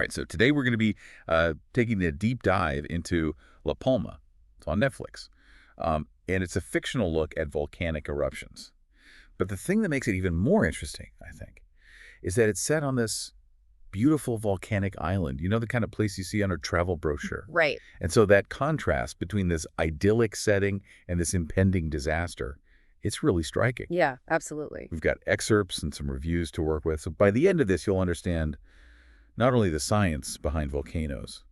right, so today we're going to be taking a deep dive into La Palma. It's on Netflix. And it's a fictional look at volcanic eruptions. But the thing that makes it even more interesting, I think, is that it's set on this beautiful volcanic island. You know, the kind of place you see on a travel brochure. Right. And so that contrast between this idyllic setting and this impending disaster, it's really striking. Yeah, absolutely. We've got excerpts and some reviews to work with. So by the end of this, you'll understand not only the science behind volcanoes,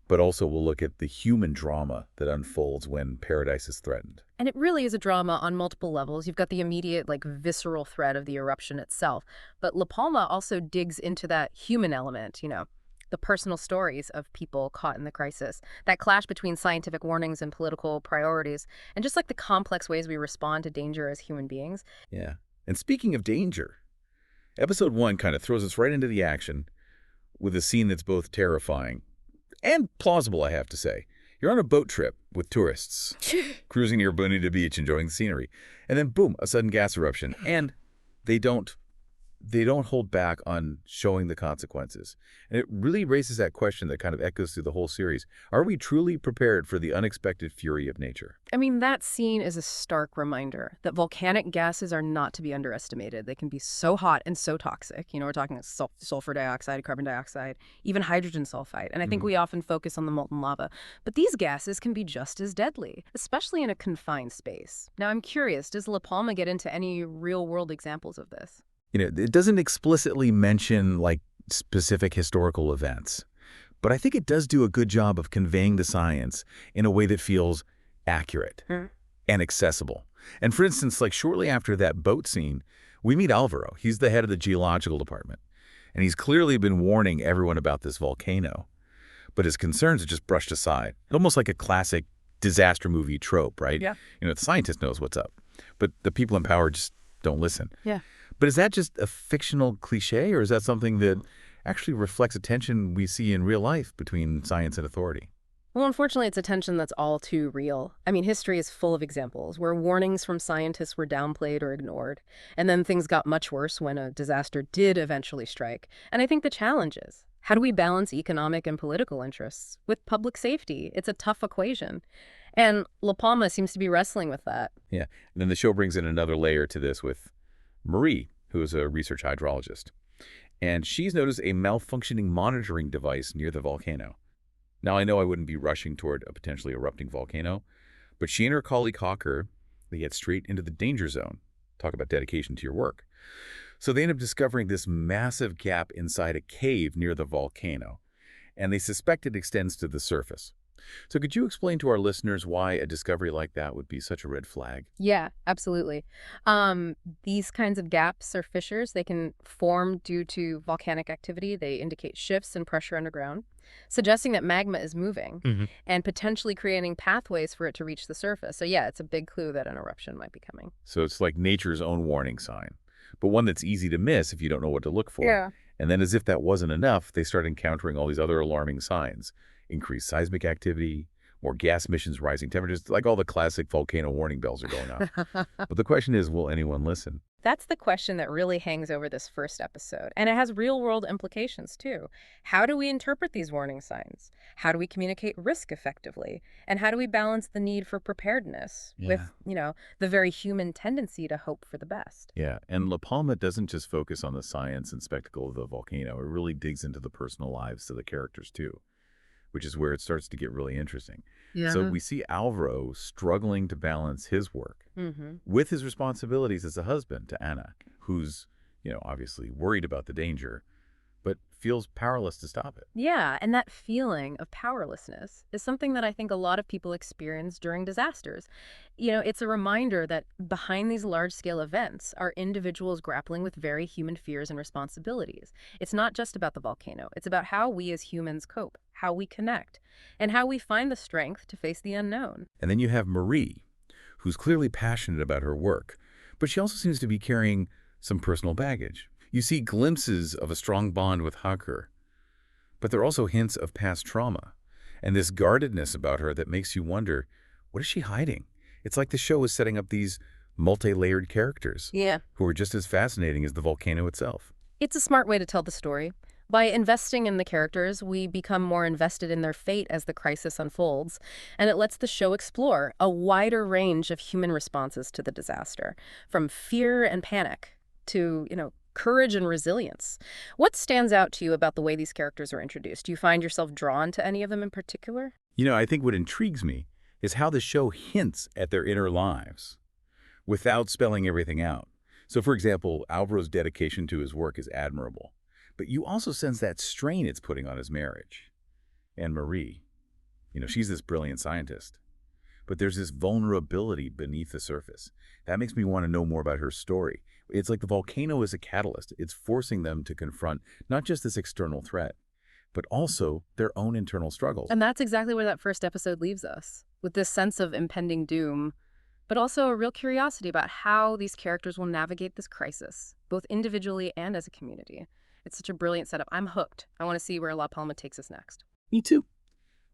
but also we'll look at the human drama that unfolds when paradise is threatened. And it really is a drama on multiple levels. You've got the immediate, visceral threat of the eruption itself. But La Palma also digs into that human element, the personal stories of people caught in the crisis, that clash between scientific warnings and political priorities, and just the complex ways we respond to danger as human beings. Yeah. And speaking of danger, episode 1 kind of throws us right into the action with a scene that's both terrifying and plausible, I have to say. You're on a boat trip with tourists, cruising near Bonita Beach, enjoying the scenery. And then, boom, a sudden gas eruption. And they don't hold back on showing the consequences. And it really raises that question that kind of echoes through the whole series. Are we truly prepared for the unexpected fury of nature? I mean, that scene is a stark reminder that volcanic gases are not to be underestimated. They can be so hot and so toxic. We're talking sulfur dioxide, carbon dioxide, even hydrogen sulfide. And I think we often focus on the molten lava. But these gases can be just as deadly, especially in a confined space. Now, I'm curious, does La Palma get into any real-world examples of this? It doesn't explicitly mention specific historical events, but I think it does do a good job of conveying the science in a way that feels accurate and accessible. And for instance, shortly after that boat scene, we meet Alvaro. He's the head of the geological department, and he's clearly been warning everyone about this volcano, but his concerns are just brushed aside. Almost like a classic disaster movie trope, right? Yeah. The scientist knows what's up, but the people in power just don't listen. Yeah. But is that just a fictional cliche, or is that something that actually reflects a tension we see in real life between science and authority? Well, unfortunately, it's a tension that's all too real. I mean, history is full of examples where warnings from scientists were downplayed or ignored, and then things got much worse when a disaster did eventually strike. And I think the challenge is, how do we balance economic and political interests with public safety? It's a tough equation. And La Palma seems to be wrestling with that. Yeah. And then the show brings in another layer to this with Marie, who is a research hydrologist. And she's noticed a malfunctioning monitoring device near the volcano. Now, I know I wouldn't be rushing toward a potentially erupting volcano, but she and her colleague Hawker, they get straight into the danger zone. Talk about dedication to your work. So they end up discovering this massive gap inside a cave near the volcano, and they suspect it extends to the surface. So could you explain to our listeners why a discovery like that would be such a red flag? Yeah, absolutely. These kinds of gaps or fissures, they can form due to volcanic activity. They indicate shifts in pressure underground, suggesting that magma is moving and potentially creating pathways for it to reach the surface. So yeah, it's a big clue that an eruption might be coming. So it's like nature's own warning sign, but one that's easy to miss if you don't know what to look for. Yeah. And then as if that wasn't enough, they start encountering all these other alarming signs. Increased seismic activity, more gas emissions, rising temperatures, like all the classic volcano warning bells are going off. But the question is, will anyone listen? That's the question that really hangs over this first episode. And it has real-world implications, too. How do we interpret these warning signs? How do we communicate risk effectively? And how do we balance the need for preparedness with, the very human tendency to hope for the best? Yeah, and La Palma doesn't just focus on the science and spectacle of the volcano. It really digs into the personal lives of the characters, too, which is where it starts to get really interesting. Yeah. So we see Alvaro struggling to balance his work with his responsibilities as a husband to Anna, who's, obviously worried about the danger, but feels powerless to stop it. Yeah, and that feeling of powerlessness is something that I think a lot of people experience during disasters. It's a reminder that behind these large-scale events are individuals grappling with very human fears and responsibilities. It's not just about the volcano. It's about how we as humans cope, how we connect, and how we find the strength to face the unknown. And then you have Marie, who's clearly passionate about her work, but she also seems to be carrying some personal baggage. You see glimpses of a strong bond with Hacker, but there are also hints of past trauma and this guardedness about her that makes you wonder, what is she hiding? It's like the show is setting up these multi-layered characters who are just as fascinating as the volcano itself. It's a smart way to tell the story. By investing in the characters, we become more invested in their fate as the crisis unfolds, and it lets the show explore a wider range of human responses to the disaster, from fear and panic to, courage and resilience. What stands out to you about the way these characters are introduced? Do you find yourself drawn to any of them in particular? I think what intrigues me is how the show hints at their inner lives without spelling everything out. So, for example, Alvaro's dedication to his work is admirable, but you also sense that strain it's putting on his marriage. And Marie, she's this brilliant scientist, but there's this vulnerability beneath the surface. That makes me want to know more about her story. It's like the volcano is a catalyst. It's forcing them to confront not just this external threat, but also their own internal struggles. And that's exactly where that first episode leaves us, with this sense of impending doom, but also a real curiosity about how these characters will navigate this crisis, both individually and as a community. It's such a brilliant setup. I'm hooked. I want to see where La Palma takes us next. Me too.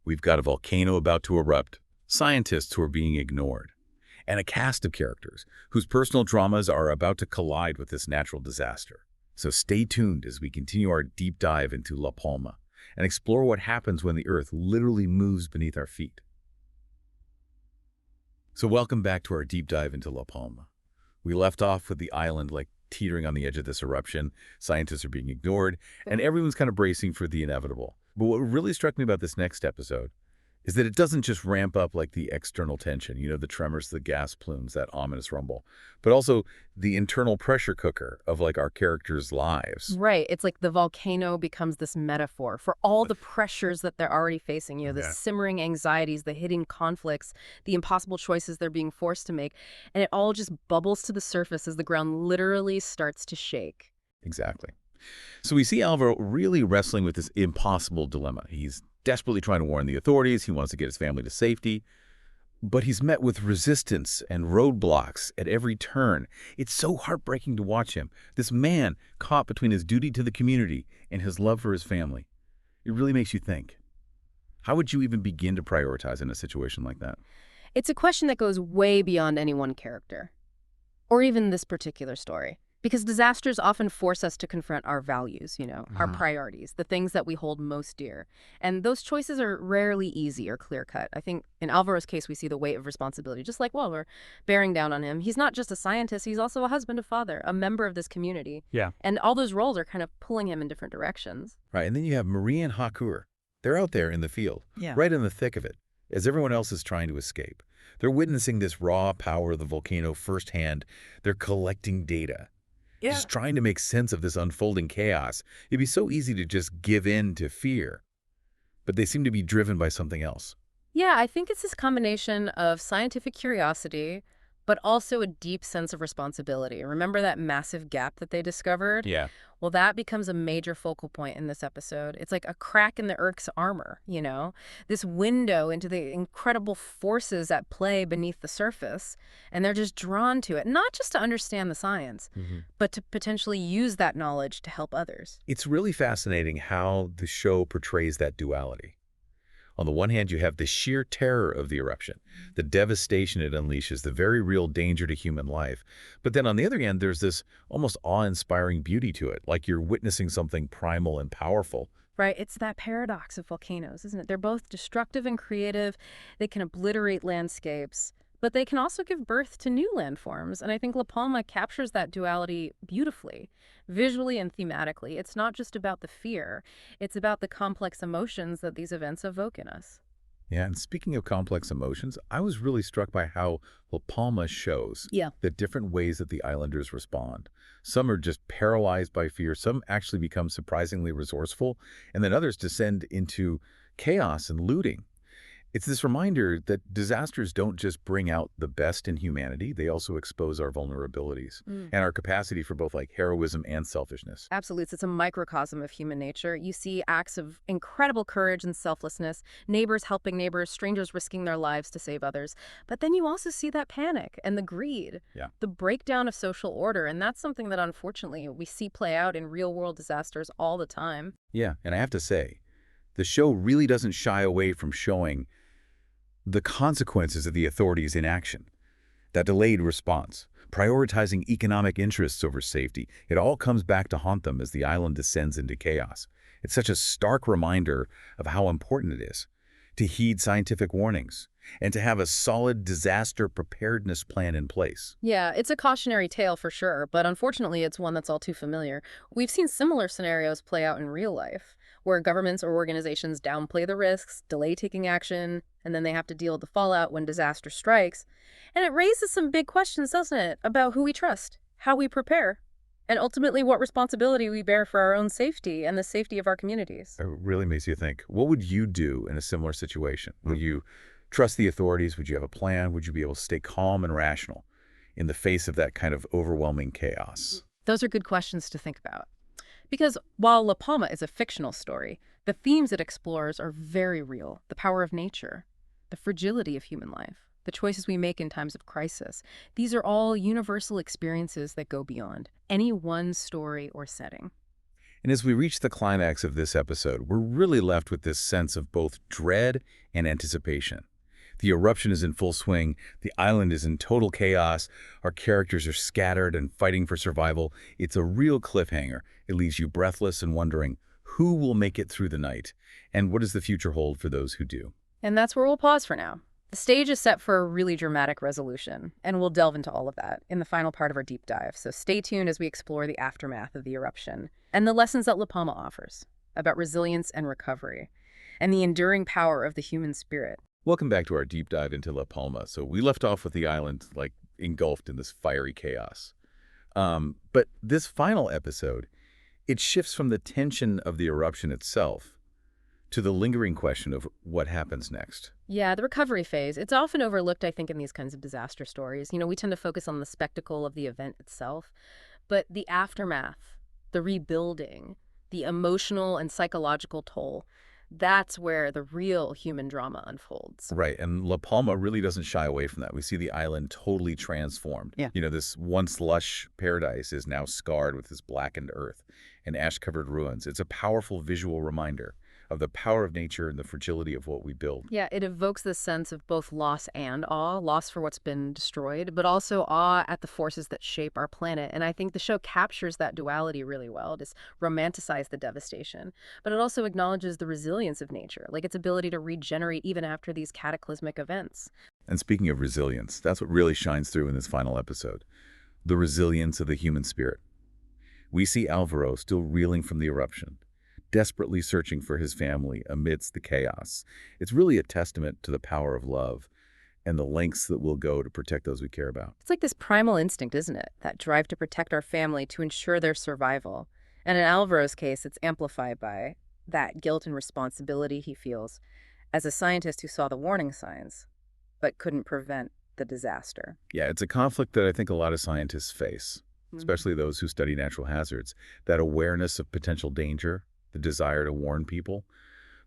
We've got a volcano about to erupt, scientists who are being ignored, and a cast of characters whose personal dramas are about to collide with this natural disaster. So stay tuned as we continue our deep dive into La Palma and explore what happens when the Earth literally moves beneath our feet. So welcome back to our deep dive into La Palma. We left off with the island teetering on the edge of this eruption. Scientists are being ignored, and everyone's kind of bracing for the inevitable. But what really struck me about this next episode is that it doesn't just ramp up like the external tension, the tremors, the gas plumes, that ominous rumble, but also the internal pressure cooker of our characters' lives. Right. It's like the volcano becomes this metaphor for all the pressures that they're already facing, the simmering anxieties, the hidden conflicts, the impossible choices they're being forced to make. And it all just bubbles to the surface as the ground literally starts to shake. Exactly. So we see Alvaro really wrestling with this impossible dilemma. He's desperately trying to warn the authorities. He wants to get his family to safety. But he's met with resistance and roadblocks at every turn. It's so heartbreaking to watch him. This man caught between his duty to the community and his love for his family. It really makes you think. How would you even begin to prioritize in a situation like that? It's a question that goes way beyond any one character, or even this particular story. Because disasters often force us to confront our values, our priorities, the things that we hold most dear. And those choices are rarely easy or clear-cut. I think in Alvaro's case, we see the weight of responsibility, just like we're bearing down on him. He's not just a scientist, he's also a husband, a father, a member of this community. Yeah. And all those roles are kind of pulling him in different directions. Right, and then you have Marie and Hakur. They're out there in the field, right in the thick of it, as everyone else is trying to escape. They're witnessing this raw power of the volcano firsthand. They're collecting data. Just trying to make sense of this unfolding chaos. It'd be so easy to just give in to fear. But they seem to be driven by something else. Yeah, I think it's this combination of scientific curiosity, but also a deep sense of responsibility. Remember that massive gap that they discovered? Yeah. Well, that becomes a major focal point in this episode. It's like a crack in the Urk's armor, this window into the incredible forces at play beneath the surface. And they're just drawn to it, not just to understand the science, but to potentially use that knowledge to help others. It's really fascinating how the show portrays that duality. On the one hand, you have the sheer terror of the eruption, the devastation it unleashes, the very real danger to human life. But then on the other hand, there's this almost awe-inspiring beauty to it, like you're witnessing something primal and powerful. Right, it's that paradox of volcanoes, isn't it? They're both destructive and creative. They can obliterate landscapes, but they can also give birth to new landforms. And I think La Palma captures that duality beautifully, visually and thematically. It's not just about the fear. It's about the complex emotions that these events evoke in us. Yeah, and speaking of complex emotions, I was really struck by how La Palma shows the different ways that the islanders respond. Some are just paralyzed by fear. Some actually become surprisingly resourceful, and then others descend into chaos and looting. It's this reminder that disasters don't just bring out the best in humanity, they also expose our vulnerabilities and our capacity for both heroism and selfishness. Absolutely. It's a microcosm of human nature. You see acts of incredible courage and selflessness, neighbors helping neighbors, strangers risking their lives to save others. But then you also see that panic and the greed, the breakdown of social order. And that's something that unfortunately we see play out in real-world disasters all the time. Yeah, and I have to say, the show really doesn't shy away from showing the consequences of the authorities' inaction. That delayed response, prioritizing economic interests over safety, it all comes back to haunt them as the island descends into chaos. It's such a stark reminder of how important it is to heed scientific warnings and to have a solid disaster preparedness plan in place. Yeah, it's a cautionary tale for sure, but unfortunately it's one that's all too familiar. We've seen similar scenarios play out in real life, where governments or organizations downplay the risks, delay taking action, and then they have to deal with the fallout when disaster strikes. And it raises some big questions, doesn't it, about who we trust, how we prepare, and ultimately what responsibility we bear for our own safety and the safety of our communities. It really makes you think, what would you do in a similar situation? Would you trust the authorities? Would you have a plan? Would you be able to stay calm and rational in the face of that kind of overwhelming chaos? Those are good questions to think about. Because while La Palma is a fictional story, the themes it explores are very real. The power of nature, the fragility of human life, the choices we make in times of crisis. These are all universal experiences that go beyond any one story or setting. And as we reach the climax of this episode, we're really left with this sense of both dread and anticipation. The eruption is in full swing, the island is in total chaos, our characters are scattered and fighting for survival. It's a real cliffhanger. It leaves you breathless and wondering who will make it through the night, and what does the future hold for those who do. And that's where we'll pause for now. The stage is set for a really dramatic resolution, and we'll delve into all of that in the final part of our deep dive. So stay tuned as we explore the aftermath of the eruption and the lessons that La Palma offers about resilience and recovery and the enduring power of the human spirit. Welcome back to our deep dive into La Palma. So we left off with the island like engulfed in this fiery chaos. But this final episode, it shifts from the tension of the eruption itself to the lingering question of what happens next. Yeah, the recovery phase. It's often overlooked, I think, in these kinds of disaster stories. We tend to focus on the spectacle of the event itself, but the aftermath, the rebuilding, the emotional and psychological toll, that's where the real human drama unfolds. Right, and La Palma really doesn't shy away from that. We see the island totally transformed. Yeah. This once lush paradise is now scarred with this blackened earth and ash-covered ruins. It's a powerful visual reminder of the power of nature and the fragility of what we build. Yeah, it evokes this sense of both loss and awe, loss for what's been destroyed, but also awe at the forces that shape our planet. And I think the show captures that duality really well. It just romanticizes the devastation, but it also acknowledges the resilience of nature, like its ability to regenerate even after these cataclysmic events. And speaking of resilience, that's what really shines through in this final episode, the resilience of the human spirit. We see Alvaro still reeling from the eruption, desperately searching for his family amidst the chaos. It's really a testament to the power of love and the lengths that we'll go to protect those we care about. It's like this primal instinct, isn't it? That drive to protect our family, to ensure their survival. And in Alvaro's case, it's amplified by that guilt and responsibility he feels as a scientist who saw the warning signs, but couldn't prevent the disaster. Yeah, it's a conflict that I think a lot of scientists face, especially those who study natural hazards, that awareness of potential danger, the desire to warn people,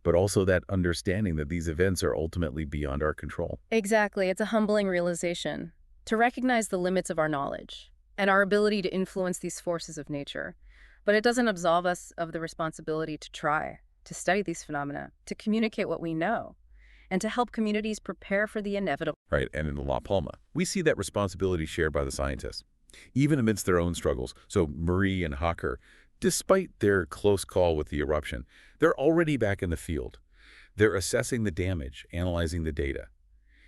but also that understanding that these events are ultimately beyond our control. Exactly. It's a humbling realization to recognize the limits of our knowledge and our ability to influence these forces of nature. But it doesn't absolve us of the responsibility to try, to study these phenomena, to communicate what we know, and to help communities prepare for the inevitable. Right, and in La Palma, we see that responsibility shared by the scientists, even amidst their own struggles. So Marie and Hocker, despite their close call with the eruption, they're already back in the field. They're assessing the damage, analyzing the data,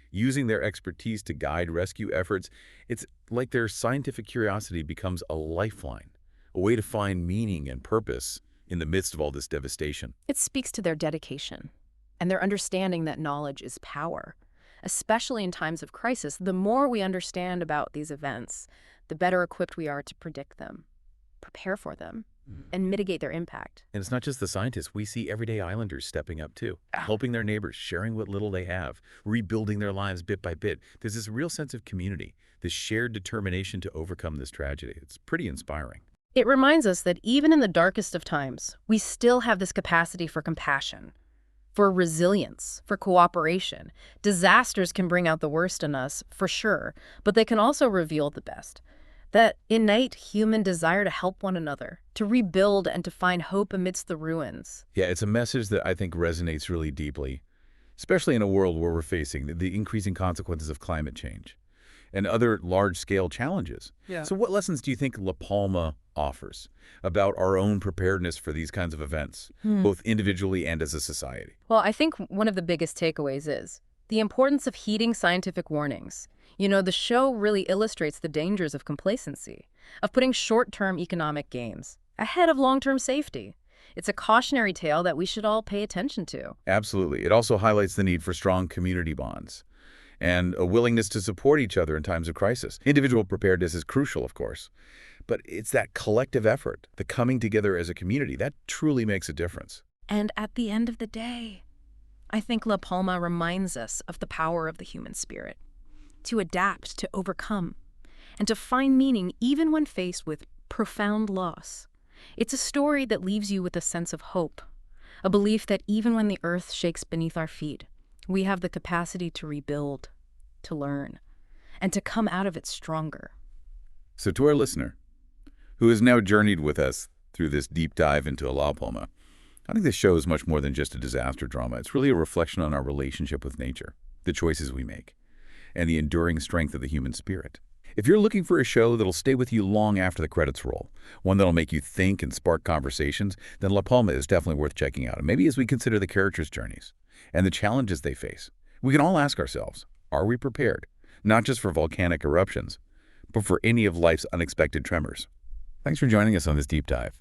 using their expertise to guide rescue efforts. It's like their scientific curiosity becomes a lifeline, a way to find meaning and purpose in the midst of all this devastation. It speaks to their dedication and their understanding that knowledge is power. Especially in times of crisis, the more we understand about these events, the better equipped we are to predict them, prepare for them, and mitigate their impact. And it's not just the scientists. We see everyday islanders stepping up too, helping their neighbors, sharing what little they have, rebuilding their lives bit by bit. There's this real sense of community, this shared determination to overcome this tragedy. It's pretty inspiring. It reminds us that even in the darkest of times, we still have this capacity for compassion, for resilience, for cooperation. Disasters can bring out the worst in us, for sure, but they can also reveal the best. That innate human desire to help one another, to rebuild and to find hope amidst the ruins. Yeah, it's a message that I think resonates really deeply, especially in a world where we're facing the increasing consequences of climate change and other large-scale challenges. Yeah. So what lessons do you think La Palma offers about our own preparedness for these kinds of events, both individually and as a society? Well, I think one of the biggest takeaways is the importance of heeding scientific warnings. You know, the show really illustrates the dangers of complacency, of putting short-term economic gains ahead of long-term safety. It's a cautionary tale that we should all pay attention to. Absolutely. It also highlights the need for strong community bonds and a willingness to support each other in times of crisis. Individual preparedness is crucial, of course, but it's that collective effort, the coming together as a community, that truly makes a difference. And at the end of the day, I think La Palma reminds us of the power of the human spirit, to adapt, to overcome, and to find meaning even when faced with profound loss. It's a story that leaves you with a sense of hope, a belief that even when the earth shakes beneath our feet, we have the capacity to rebuild, to learn, and to come out of it stronger. So to our listener, who has now journeyed with us through this deep dive into La Palma, I think this show is much more than just a disaster drama. It's really a reflection on our relationship with nature, the choices we make, and the enduring strength of the human spirit. If you're looking for a show that'll stay with you long after the credits roll, one that'll make you think and spark conversations, then La Palma is definitely worth checking out. And maybe as we consider the characters' journeys and the challenges they face, we can all ask ourselves, are we prepared? Not just for volcanic eruptions, but for any of life's unexpected tremors. Thanks for joining us on this deep dive.